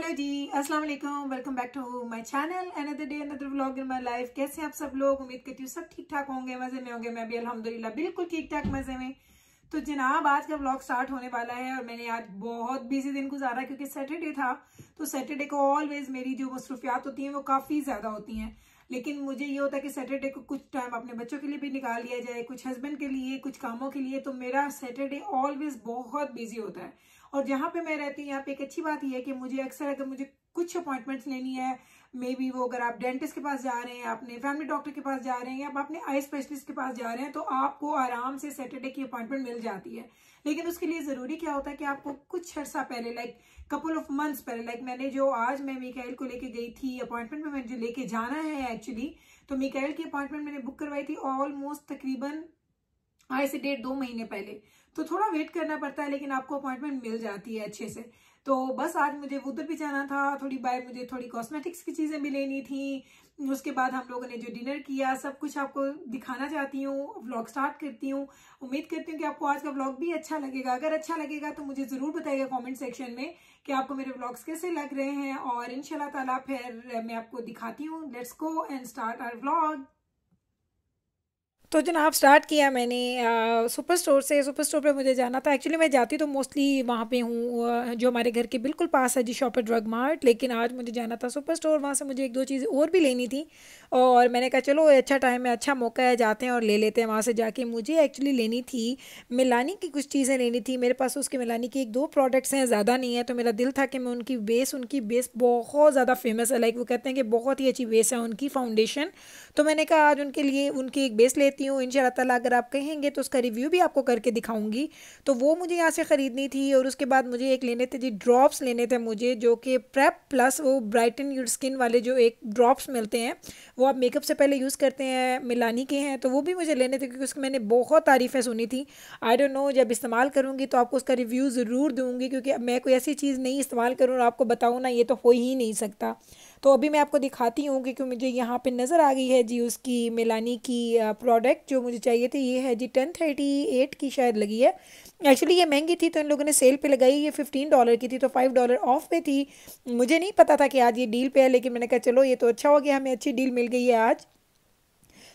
Hello जी, अस्सलाम वालेकुम। Welcome back to my channel. Another day another vlog in my life. कैसे हैं आप सब लोग? उम्मीद करती हूँ सब ठीक ठाक होंगे, मजे में होंगे। मैं भी अल्हम्दुलिल्लाह बिल्कुल ठीक ठाक मजे में। तो जनाब आज का व्लॉग स्टार्ट होने वाला है और मैंने आज बहुत बिजी दिन गुजारा क्योंकि सैटरडे था। तो सैटरडे को ऑलवेज मेरी जो मसरूफियात होती हैं वो काफ़ी ज़्यादा होती हैं, लेकिन मुझे ये होता है कि सैटरडे को कुछ टाइम अपने बच्चों के लिए भी निकाल लिया जाए, कुछ हस्बैंड के लिए, कुछ कामों के लिए। तो मेरा सैटरडे ऑलवेज बहुत बिजी होता है। और जहाँ पे मैं रहती हूँ यहाँ पे एक अच्छी बात यह है कि मुझे अक्सर अगर मुझे कुछ अपॉइंटमेंट्स लेनी है, मे बी वो अगर आप डेंटिस्ट के पास जा रहे हैं, अपने फैमिली डॉक्टर के पास जा रहे हैं या आप अपने आई स्पेशलिस्ट के पास जा रहे हैं, तो आपको आराम से सैटरडे की अपॉइंटमेंट मिल जाती है। लेकिन उसके लिए जरूरी क्या होता है कि आपको कुछ अर्सा पहले, लाइक कपल ऑफ मंथ्स पहले, लाइक मैंने जो आज मैं मिकाइल को लेके गई थी अपॉइंटमेंट में, मुझे लेके जाना है एक्चुअली। तो मिकाइल की अपॉइंटमेंट मैंने बुक करवाई थी ऑलमोस्ट तकरीबन आज से 1.5-2 महीने पहले। तो थोड़ा वेट करना पड़ता है लेकिन आपको अपॉइंटमेंट मिल जाती है अच्छे से। तो बस आज मुझे उधर भी जाना था, थोड़ी बाय मुझे थोड़ी कॉस्मेटिक्स की चीजें भी लेनी थी। उसके बाद हम लोगों ने जो डिनर किया सब कुछ आपको दिखाना चाहती हूँ। व्लॉग स्टार्ट करती हूँ। उम्मीद करती हूँ कि आपको आज का व्लॉग भी अच्छा लगेगा। अगर अच्छा लगेगा तो मुझे जरूर बताइएगा कमेंट सेक्शन में कि आपको मेरे व्लॉग्स कैसे लग रहे हैं, और इंशाल्लाह ताला फिर मैं आपको दिखाती हूँ। Let's go and start our vlog. तो जनाब स्टार्ट किया मैंने सुपर स्टोर से। सुपर स्टोर पे मुझे जाना था। एक्चुअली मैं जाती तो मोस्टली वहाँ पे हूँ, जो हमारे घर के बिल्कुल पास है जी, शॉपर ड्रग मार्ट। लेकिन आज मुझे जाना था सुपर स्टोर, वहाँ से मुझे एक दो चीज़ें और भी लेनी थी। और मैंने कहा चलो अच्छा टाइम है, अच्छा मौका है, जाते हैं और ले लेते हैं वहाँ से जाके। मुझे एक्चुअली लेनी थी मिलानी की कुछ चीज़ें लेनी थी। मेरे पास उसके मिलानी की एक दो प्रोडक्ट्स हैं, ज़्यादा नहीं है। तो मेरा दिल था कि मैं उनकी बेस बहुत ज़्यादा फेमस है, लाइक वो कहते हैं कि बहुत ही अच्छी बेस है उनकी फाउंडेशन। तो मैंने कहा आज उनके लिए उनकी एक बेस लेती हूँ। इंशाल्लाह ताला अगर आप कहेंगे तो उसका रिव्यू भी आपको करके दिखाऊंगी। तो वो मुझे यहाँ से ख़रीदनी थी। और उसके बाद मुझे एक लेने थे जी, ड्रॉप्स लेने थे मुझे, जो कि प्रेप प्लस वो ब्राइटन योर स्किन वाले जो एक ड्रॉप्स मिलते हैं, वो आप मेकअप से पहले यूज़ करते हैं, मिलानी के हैं। तो वो भी मुझे लेने थे क्योंकि उसकी मैंने बहुत तारीफ़ें सुनी थी। आई डोंट नो, जब इस्तेमाल करूँगी तो आपको उसका रिव्यू ज़रूर दूँगी, क्योंकि मैं कोई ऐसी चीज़ नहीं इस्तेमाल करूँ और आपको बताऊँ ना, ये तो हो ही नहीं सकता। तो अभी मैं आपको दिखाती हूँ क्योंकि मुझे यहाँ पे नज़र आ गई है जी उसकी मिलानी की प्रोडक्ट जो मुझे चाहिए थी। ये है जी 1038 की शायद लगी है। एक्चुअली ये महंगी थी तो इन लोगों ने सेल पे लगाई। ये $15 की थी तो $5 ऑफ पे थी। मुझे नहीं पता था कि आज ये डील पे है, लेकिन मैंने कहा चलो ये तो अच्छा हो गया, हमें अच्छी डील मिल गई है आज।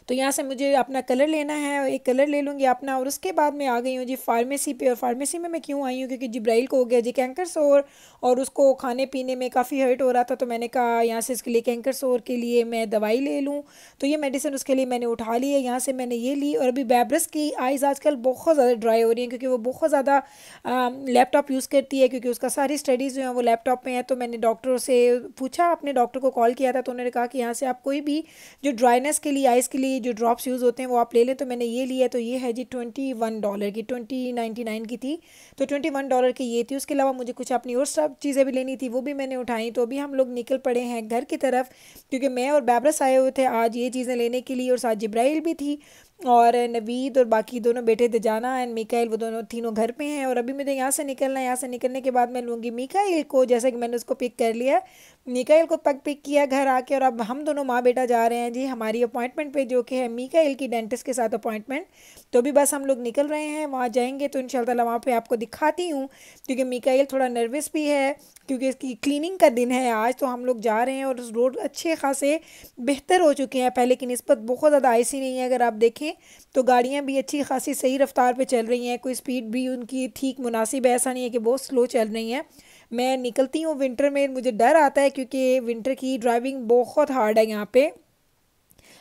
तो यहाँ से मुझे अपना कलर लेना है, एक कलर ले लूँगी अपना। और उसके बाद मैं आ गई हूँ जी फार्मेसी पे। और फार्मेसी में मैं क्यों आई हूँ, क्योंकि जिब्राइल को हो गया जी कैंकर सोर, और उसको खाने पीने में काफ़ी हर्ट हो रहा था। तो मैंने कहा यहाँ से इसके लिए कैंकर सोर के लिए मैं दवाई ले लूँ। तो ये मेडिसिन उसके लिए मैंने उठा ली है, यहाँ से मैंने ये ली। और अभी बैब्रस की आइज़ आजकल बहुत ज़्यादा ड्राई हो रही हैं क्योंकि वो बहुत ज़्यादा लैपटॉप यूज़ करती है, क्योंकि उसका सारी स्टडीज़ जो हैं वो लैपटॉप में है। तो मैंने डॉक्टरों से पूछा, अपने डॉक्टर को कॉल किया था, तो उन्होंने कहा कि यहाँ से आप कोई भी जो ड्राइनेस के लिए, आइज़ के लिए जो ड्रॉप्स यूज़ होते हैं वो आप ले लें। तो मैंने ये लिया। तो ये है जी $21 की, 20.99 की थी। तो $21 की ये थी। उसके अलावा मुझे कुछ अपनी और सब चीज़ें भी लेनी थी, वो भी मैंने उठाई। तो अभी हम लोग निकल पड़े हैं घर की तरफ, क्योंकि मैं और बैबरस आए हुए थे आज ये चीज़ें लेने के लिए, और साथ जिब्राइल भी थी, और नवीद और बाकी दोनों बेटे थे, जाना एंड मिकाइल, वो दोनों तीनों घर पे हैं। और अभी मुझे यहाँ से निकलना है। यहाँ से निकलने के बाद मैं लूँगी मिकाइल को, जैसे कि मैंने उसको पिक कर लिया। मिकाइल को पिक किया घर आके, और अब हम दोनों माँ बेटा जा रहे हैं जी हमारी अपॉइंटमेंट पे, जो कि है मिकाइल की डेंटिस्ट के साथ अपॉइंटमेंट। तो अभी बस हम लोग निकल रहे हैं, वहाँ जाएंगे तो इंशाल्लाह वहाँ पे आपको दिखाती हूँ। क्योंकि मिकाइल थोड़ा नर्वस भी है क्योंकि इसकी क्लीनिंग का दिन है आज। तो हम लोग जा रहे हैं और उस रोड अच्छे खासे बेहतर हो चुके हैं पहले की निस्बत, बहुत ज़्यादा आइसी नहीं है। अगर आप देखें तो गाड़ियाँ भी अच्छी खासी सही रफ्तार पे चल रही हैं, कोई स्पीड भी उनकी ठीक मुनासिब है, ऐसा नहीं है कि बहुत स्लो चल रही हैं। मैं निकलती हूँ विंटर में, मुझे डर आता है क्योंकि विंटर की ड्राइविंग बहुत हार्ड है यहाँ पे।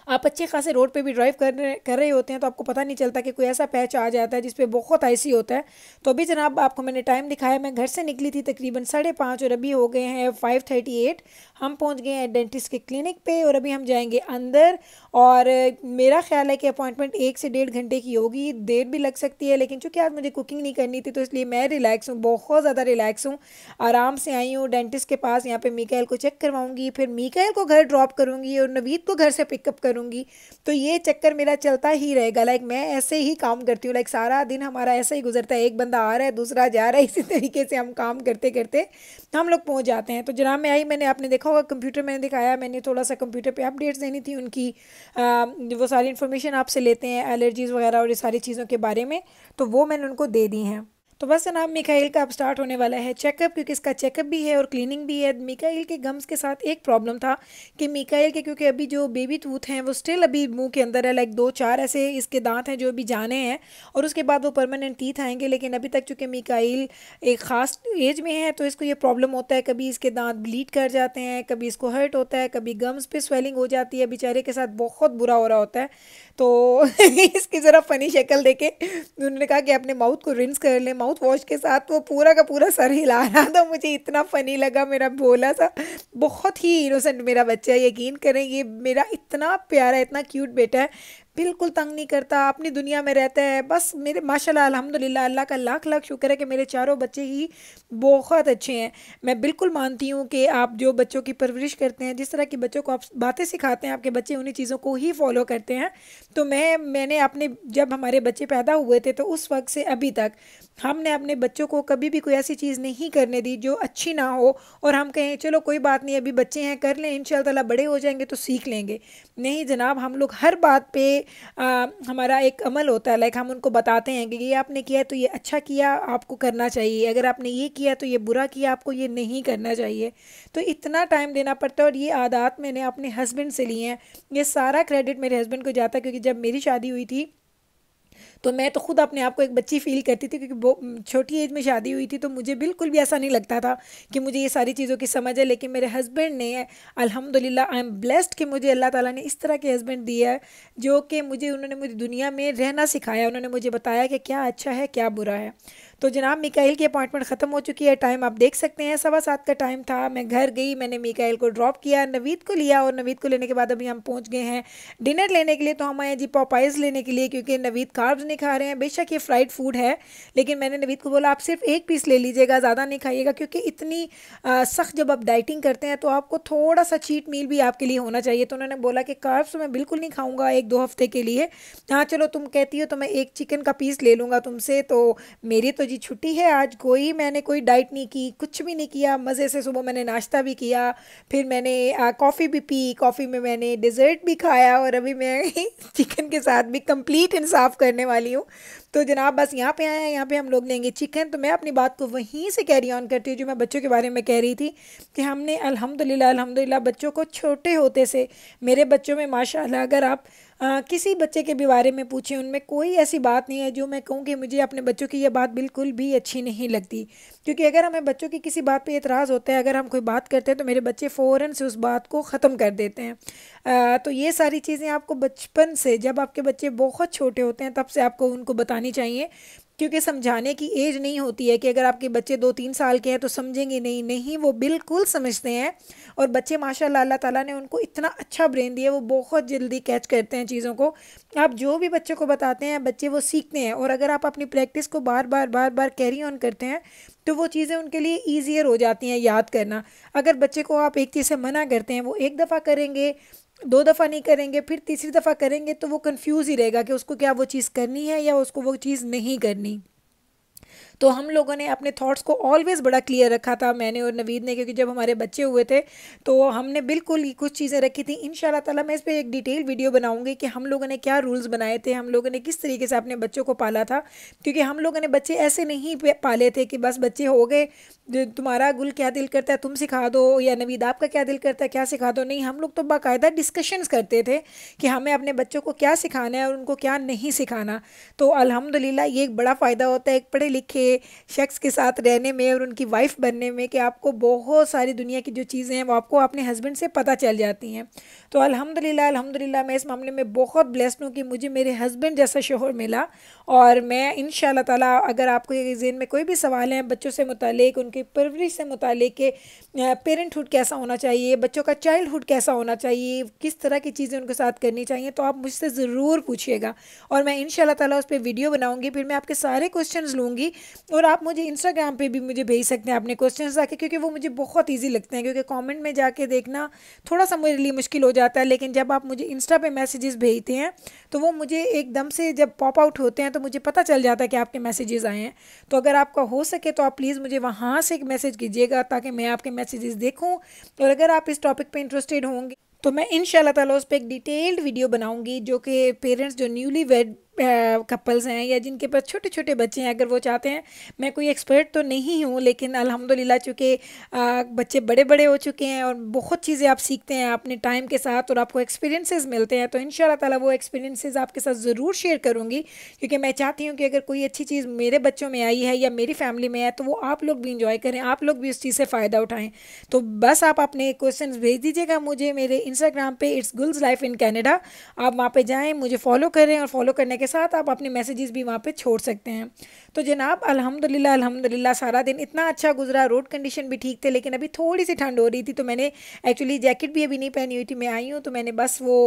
आप अच्छे खासे रोड पे भी ड्राइव कर रहे होते हैं तो आपको पता नहीं चलता कि कोई ऐसा पैच आ जाता है जिस पे बहुत आइसी होता है। तो अभी जनाब आपको मैंने टाइम दिखाया, मैं घर से निकली थी तकरीबन 5:30 और अभी हो गए हैं 5:38। हम पहुंच गए हैं डेंटिस्ट के क्लिनिक पे और अभी हम जाएंगे अंदर। और मेरा ख्याल है कि अपॉइंटमेंट 1 से 1.5 घंटे की होगी, देर भी लग सकती है, लेकिन चूंकि आज मुझे कुकिंग नहीं करनी थी तो इसलिए मैं रिलैक्स हूँ, बहुत ज़्यादा रिलैक्स हूँ, आराम से आई हूँ डेंटिस्ट के पास। यहाँ पे मिकाइल को चेक करवाऊंगी, फिर मिकाइल को घर ड्रॉप करूंगी और नवीद को घर से पिकअप करूंगी। तो ये चक्कर मेरा चलता ही रहेगा। लाइक मैं ऐसे ही काम करती हूँ, लाइक सारा दिन हमारा ऐसा ही गुजरता है, एक बंदा आ रहा है दूसरा जा रहा है, इसी तरीके से हम काम करते करते हम लोग पहुँच जाते हैं। तो जनाब मैं आई, मैंने आपने देखा होगा कंप्यूटर मैंने दिखाया, मैंने थोड़ा सा कंप्यूटर पे अपडेट्स देनी थी उनकी। वो सारी इन्फॉर्मेशन आपसे लेते हैं एलर्जीज़ वगैरह और ये सारी चीज़ों के बारे में, तो वो मैंने उनको दे दी हैं। तो बस जनाब मिकाइल का अब स्टार्ट होने वाला है चेकअप, क्योंकि इसका चेकअप भी है और क्लीनिंग भी है। मिकाइल के गम्स के साथ एक प्रॉब्लम था कि मिकाइल के, क्योंकि अभी जो बेबी टूथ हैं वो स्टिल अभी मुंह के अंदर है, लाइक 2-4 ऐसे इसके दांत हैं जो अभी जाने हैं और उसके बाद वो परमानेंट टीथ आएंगे। लेकिन अभी तक चूँकि मिकाइल एक ख़ास एज में है तो इसको ये प्रॉब्लम होता है, कभी इसके दांत ब्लीड कर जाते हैं, कभी इसको हर्ट होता है, कभी गम्स पे स्वेलिंग हो जाती है। बेचारे के साथ बहुत बुरा हो रहा होता है। तो इसकी ज़रा फ़नी शक्ल देखे उन्होंने कहा कि अपने माउथ को रिंस कर ले माउथ वॉश के साथ। वो पूरा का पूरा सर हिला रहा था, मुझे इतना फ़नी लगा। मेरा भोला सा बहुत ही इनोसेंट मेरा बच्चा है, यकीन करें ये मेरा इतना प्यारा इतना क्यूट बेटा है, बिल्कुल तंग नहीं करता, अपनी दुनिया में रहता है। बस मेरे माशाल्लाह अल्हम्दुलिल्लाह अल्लाह का लाख लाख शुक्र है कि मेरे चारों बच्चे ही बहुत अच्छे हैं। मैं बिल्कुल मानती हूँ कि आप जो बच्चों की परवरिश करते हैं, जिस तरह के बच्चों को आप बातें सिखाते हैं, आपके बच्चे उन्हीं चीज़ों को ही फॉलो करते हैं। तो मैंने अपने जब हमारे बच्चे पैदा हुए थे तो उस वक्त से अभी तक हमने अपने बच्चों को कभी भी कोई ऐसी चीज़ नहीं करने दी जो अच्छी ना हो और हम कहें चलो कोई बात नहीं अभी बच्चे हैं कर लें, इंशाअल्लाह ताला बड़े हो जाएंगे तो सीख लेंगे। नहीं जनाब, हम लोग हर बात पे हमारा एक अमल होता है, लाइक हम उनको बताते हैं कि ये आपने किया तो ये अच्छा किया, आपको करना चाहिए, अगर आपने ये किया तो ये बुरा किया, आपको ये नहीं करना चाहिए। तो इतना टाइम देना पड़ता है और ये आदत मैंने अपने हस्बैंड से लिए हैं। ये सारा क्रेडिट मेरे हस्बैंड को जाता है, क्योंकि जब मेरी शादी हुई थी तो मैं तो खुद अपने आप को एक बच्ची फील करती थी, क्योंकि वो छोटी एज में शादी हुई थी तो मुझे बिल्कुल भी ऐसा नहीं लगता था कि मुझे ये सारी चीज़ों की समझ है। लेकिन मेरे हस्बैंड ने अल्हम्दुलिल्लाह आई एम ब्लेस्ड कि मुझे अल्लाह ताला ने इस तरह के हस्बैंड दिया है जो कि उन्होंने मुझे दुनिया में रहना सिखाया, उन्होंने मुझे बताया कि क्या अच्छा है क्या बुरा है। तो जनाब मिकाइल की अपॉइंटमेंट ख़त्म हो चुकी है, टाइम आप देख सकते हैं 7:15 का टाइम था। मैं घर गई, मैंने मिकाइल को ड्रॉप किया, नवीद को लिया और नवीद को लेने के बाद अभी हम पहुंच गए हैं डिनर लेने के लिए। तो हम आए जी पॉपाइज़ लेने के लिए, क्योंकि नवीद कार्ब्स नहीं खा रहे हैं। बेशक ये फ्राइड फूड है लेकिन मैंने नवीद को बोला आप सिर्फ एक पीस ले लीजिएगा, ज़्यादा नहीं खाइएगा, क्योंकि इतनी सख्त जब आप डाइटिंग करते हैं तो आपको थोड़ा सा चीट मील भी आपके लिए होना चाहिए। तो उन्होंने बोला कि कार्ब्स तो मैं बिल्कुल नहीं खाऊंगा 1-2 हफ्ते के लिए, हाँ चलो तुम कहती हो तो मैं एक चिकन का पीस ले लूँगा तुमसे। तो मेरी तो जी छुट्टी है आज, मैंने कोई डाइट नहीं की, कुछ भी नहीं किया, मज़े से सुबह मैंने नाश्ता भी किया, फिर मैंने कॉफ़ी भी पी, कॉफ़ी में मैंने डिज़र्ट भी खाया और अभी मैं चिकन के साथ भी कंप्लीट इंसाफ करने वाली हूँ। तो जनाब बस यहाँ पे आए हैं, यहाँ पे हम लोग लेंगे चिकन। तो मैं अपनी बात को वहीं से कैरी ऑन करती हूँ जो मैं बच्चों के बारे में कह रही थी कि हमने अल्हम्दुलिल्लाह बच्चों को छोटे होते से, मेरे बच्चों में माशाल्लाह अगर आप किसी बच्चे के भी बारे में पूछें उनमें कोई ऐसी बात नहीं है जो मैं कहूँ कि मुझे अपने बच्चों की यह बात बिल्कुल भी अच्छी नहीं लगती। क्योंकि अगर हमें बच्चों की किसी बात पे एतराज़ होता है, अगर हम कोई बात करते हैं तो मेरे बच्चे फ़ौरन से उस बात को ख़त्म कर देते हैं। तो ये सारी चीज़ें आपको बचपन से, जब आपके बच्चे बहुत छोटे होते हैं तब से आपको उनको बतानी चाहिए, क्योंकि समझाने की एज नहीं होती है कि अगर आपके बच्चे 2-3 साल के हैं तो समझेंगे नहीं, नहीं वो बिल्कुल समझते हैं। और बच्चे माशाल्लाह अल्लाह ताला ने उनको इतना अच्छा ब्रेन दिया, वो बहुत जल्दी कैच करते हैं चीज़ों को। आप जो भी बच्चे को बताते हैं बच्चे वो सीखते हैं, और अगर आप अपनी प्रैक्टिस को बार बार कैरी ऑन करते हैं तो वो चीज़ें उनके लिए ईजियर हो जाती हैं याद करना। अगर बच्चे को आप एक चीज़ से मना करते हैं, वो एक दफ़ा करेंगे, 2 दफ़ा नहीं करेंगे, फिर तीसरी दफ़ा करेंगे तो वो कंफ्यूज ही रहेगा कि उसको क्या वो चीज़ करनी है या उसको वो चीज़ नहीं करनी। तो हम लोगों ने अपने थॉट्स को ऑलवेज़ बड़ा क्लियर रखा था, मैंने और नवीद ने, क्योंकि जब हमारे बच्चे हुए थे तो हमने बिल्कुल ही कुछ चीज़ें रखी थी। इंशाल्लाह ताला मैं इस पर एक डिटेल वीडियो बनाऊंगी कि हम लोगों ने क्या रूल्स बनाए थे, हम लोगों ने किस तरीके से अपने बच्चों को पाला था। क्योंकि हम लोगों ने बच्चे ऐसे नहीं पाले थे कि बस बच्चे हो गए, तुम्हारा गुल क्या दिल करता है तुम सिखा दो, या नवीद आपका क्या दिल करता है क्या सिखा दो। नहीं, हम लोग तो बाकायदा डिस्कशंस करते थे कि हमें अपने बच्चों को क्या सिखाना है और उनको क्या नहीं सिखाना। तो अल्हम्दुलिल्लाह ये एक बड़ा फ़ायदा होता है एक पढ़े लिखे शख्स के साथ रहने में और उनकी वाइफ बनने में, कि आपको बहुत सारी दुनिया की जो चीज़ें हैं वो आपको अपने हस्बैंड से पता चल जाती हैं। तो अल्हम्दुलिल्लाह मैं इस मामले में बहुत ब्लेस्ड हूँ कि मुझे मेरे हस्बैंड जैसा शोहर मिला। और मैं इंशाल्लाह ताला, अगर आपको ये ज़हन में कोई भी सवाल है बच्चों से मुतालिक, उनकी परवरिश से मुतालिक के पेरेंटहुड कैसा होना चाहिए, बच्चों का चाइल्डहुड कैसा होना चाहिए, किस तरह की चीज़ें उनके साथ करनी चाहिए, तो आप मुझसे ज़रूर पूछिएगा और मैं इंशाल्लाह ताला उस पर वीडियो बनाऊँगी। फिर मैं आपके सारे क्वेश्चन लूँगी और आप मुझे इंस्टाग्राम पे भी मुझे भेज सकते हैं अपने क्वेश्चंस आके, क्योंकि वो मुझे बहुत इजी लगते हैं। क्योंकि कमेंट में जाके देखना थोड़ा सा मेरे लिए मुश्किल हो जाता है, लेकिन जब आप मुझे इंस्टा पे मैसेजेस भेजते हैं तो वो मुझे एकदम से जब पॉप आउट होते हैं तो मुझे पता चल जाता है कि आपके मैसेजेस आए हैं। तो अगर आपका हो सके तो आप प्लीज़ मुझे वहाँ से एक मैसेज कीजिएगा ताकि मैं आपके मैसेजेस देखूँ। और अगर आप इस टॉपिक पर इंटरेस्टेड होंगे तो मैं इंशाल्लाह ताला उस पर एक डिटेल्ड वीडियो बनाऊँगी जो कि पेरेंट्स जो न्यूली वेड कपल्स हैं या जिनके पास छोटे छोटे बच्चे हैं, अगर वो चाहते हैं, मैं कोई एक्सपर्ट तो नहीं हूँ लेकिन अल्हम्दुलिल्लाह चूँकि बच्चे बड़े बड़े हो चुके हैं और बहुत चीज़ें आप सीखते हैं अपने टाइम के साथ और आपको एक्सपीरियंसेस मिलते हैं, तो इंशाल्लाह ताला वो एक्सपीरियंसेस आपके साथ ज़रूर शेयर करूँगी, क्योंकि मैं चाहती हूँ कि अगर कोई अच्छी चीज़ मेरे बच्चों में आई है या मेरी फैमिली में है तो वो आप लोग भी इंजॉय करें, आप लोग भी उस चीज़ से फ़ायदा उठाएं। तो बस आप अपने क्वेश्चंस भेज दीजिएगा मुझे मेरे इंस्टाग्राम पे it's Gul's life in Canada. आप वहाँ पे जाएं, मुझे फॉलो करें और फॉलो करने के साथ आप अपने मैसेजेस भी वहाँ पे छोड़ सकते हैं। तो जनाब अल्हम्दुलिल्लाह अल्हम्दुलिल्लाह सारा दिन इतना अच्छा गुजरा, रोड कंडीशन भी ठीक थे, लेकिन अभी थोड़ी सी ठंड हो रही थी तो मैंने एक्चुअली जैकेट भी अभी नहीं पहनी हुई थी, मैं आई हूँ तो मैंने बस वो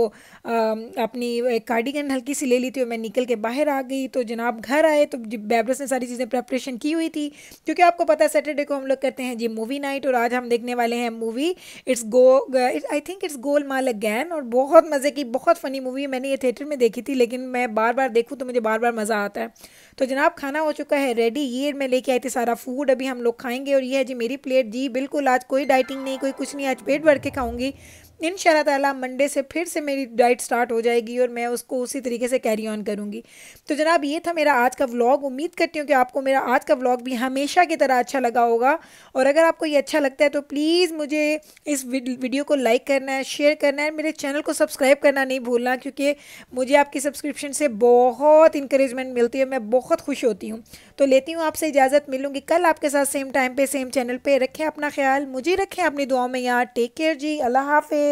अपनी एक कार्डिगन हल्की सी ले ली थी और मैं निकल के बाहर आ गई। तो जनाब घर आए तो बेबरस ने सारी चीज़ें प्रेपरेशन की हुई थी, क्योंकि आपको पता है सैटरडे को हम लोग करते हैं जी मूवी नाइट, और आज हम देखने वाले हैं movie I think it's Golmaal again, और बहुत मज़े की बहुत फ़नी मूवी है। मैंने ये थिएटर में देखी थी लेकिन मैं बार बार देखूँ तो मुझे बार बार मज़ा आता है। तो जनाब खाना हो चुका है रेडी, ये मैं लेके आई थी सारा फूड, अभी हम लोग खाएंगे। और ये है जी मेरी प्लेट जी, बिल्कुल आज कोई डाइटिंग नहीं, कोई कुछ नहीं, आज पेट भर के खाऊंगी इंशाल्लाह ताला। मंडे से फिर से मेरी डाइट स्टार्ट हो जाएगी और मैं उसको उसी तरीके से कैरी ऑन करूँगी। तो जनाब ये था मेरा आज का व्लॉग, उम्मीद करती हूँ कि आपको मेरा आज का व्लॉग भी हमेशा की तरह अच्छा लगा होगा। और अगर आपको ये अच्छा लगता है तो प्लीज़ मुझे इस वीडियो को लाइक करना है, शेयर करना है, मेरे चैनल को सब्सक्राइब करना नहीं भूलना, क्योंकि मुझे आपकी सब्सक्रिप्शन से बहुत इंकरेजमेंट मिलती है, मैं बहुत खुश होती हूँ। तो लेती हूँ आपसे इजाज़त, मिलूंगी कल आपके साथ सेम टाइम पे सेम चैनल पे। रखें अपना ख्याल, मुझे रखें अपनी दुआओं में यार। टेक केयर जी, अल्लाह हाफिज़।